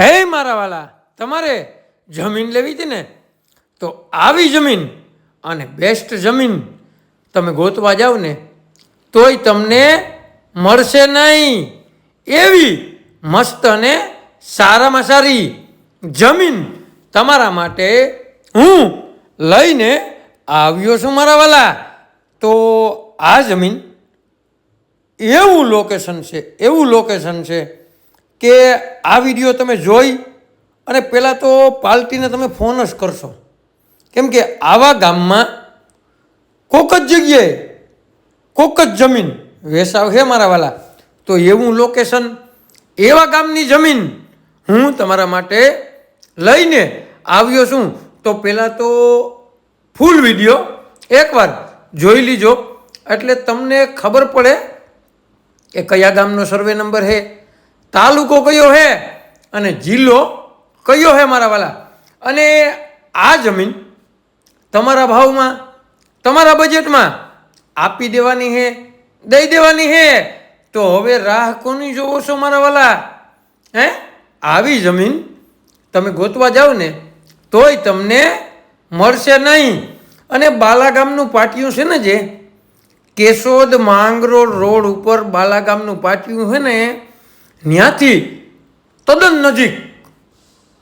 હે મારા વાલા, તમારે જમીન લેવી હતી ને, તો આવી જમીન અને બેસ્ટ જમીન તમે ગોતવા જાઓ ને તોય તમને મળશે નહીં. એવી મસ્ત અને સારામાં સારી જમીન તમારા માટે હું લઈને આવ્યો છું મારા વાલા. તો આ જમીન એવું લોકેશન છે કે આ વિડીયો તમે જોઈ અને પહેલાં તો પાર્ટીને તમે ફોન જ કરશો, કેમ કે આવા ગામમાં કોક જ જગ્યાએ કોક જ જમીન વેચાવ છે મારા વાલા. તો એવું લોકેશન, એવા ગામની જમીન હું તમારા માટે લઈને આવ્યો છું. તો પહેલાં તો ફૂલ વિડીયો એકવાર જોઈ લીજો એટલે તમને ખબર પડે કે કયા ગામનો સર્વે નંબર છે, તાલુકો કયો છે અને જિલ્લો કયો છે મારા વાલા. અને આ જમીન તમારા ભાવમાં, તમારા બજેટમાં આપી દેવાની છે, દઈ દેવાની છે. તો હવે રાહ કોની જોવો છો મારા વાલા? આવી જમીન તમે ગોતવા જાઓ ને તોય તમને મળશે નહીં. અને બાલાગામનું પાટિયું છે ને, જે કેશોદ માંગરોળ રોડ ઉપર બાલાગામનું પાટિયું છે ને, ત્યાંથી તદ્દન નજીક,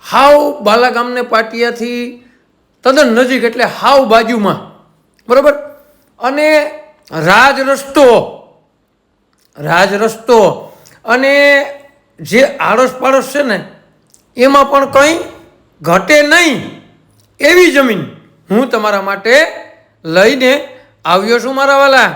હાવ બાલાગામને પાટિયાથી તદ્દન નજીક એટલે હાવ બાજુમાં, બરાબર. અને રાજ રસ્તો અને જે આડોશ પાડોશ છે ને એમાં પણ કંઈ ઘટે નહીં એવી જમીન હું તમારા માટે લઈને આવ્યો છું મારા વાલા.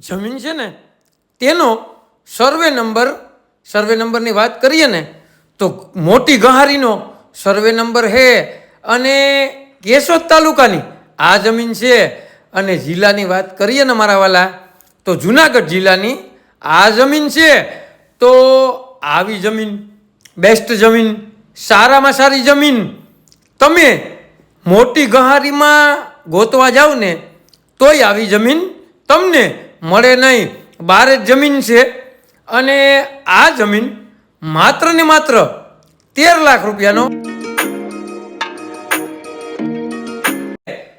જમીન છે ને તેનો સર્વે નંબરની વાત કરીએ ને તો મોટી ગહારીનો સર્વે નંબર છે અને કેશોદ તાલુકાની આ જમીન છે. અને જિલ્લાની વાત કરીએ ને મારા વાલા તો જુનાગઢ જિલ્લાની આ જમીન છે. તો આવી જમીન, બેસ્ટ જમીન, સારામાં સારી જમીન તમે મોટી ગહારીમાં ગોતવા જાઓ ને તોય આવી જમીન તમને મળે નહીં. બહાર જ જમીન છે અને આ જમીન માત્ર ને માત્ર 13 લાખ રૂપિયાનો.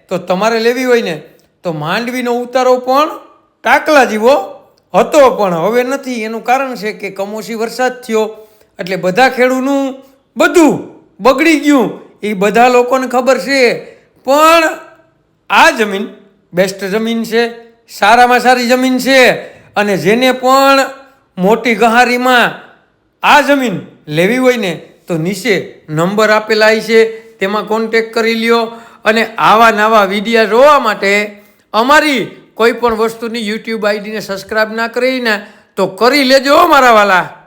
તો તમારે લેવી હોય ને તો માંડવીનો ઉતારો પણ ટાકલા જેવો હતો પણ હવે નથી. એનું કારણ છે કે કમોસી વરસાદ થયો એટલે બધા ખેડૂતનું બધું બગડી ગયું. એ બધા લોકોને ખબર છે. પણ આ જમીન બેસ્ટ જમીન છે, સારામાં સારી જમીન છે. અને જેને પણ મોટી ગહારીમાં આ જમીન લેવી હોય ને તો નીચે નંબર આપેલા છે, તેમાં કોન્ટેક કરી લ્યો. અને આવા નવા વિડીયો જોવા માટે અમારી કોઈ પણ વસ્તુની યુટ્યુબ આઈડીને સબસ્ક્રાઈબ ના કરીને તો કરી લેજો મારા વાલા.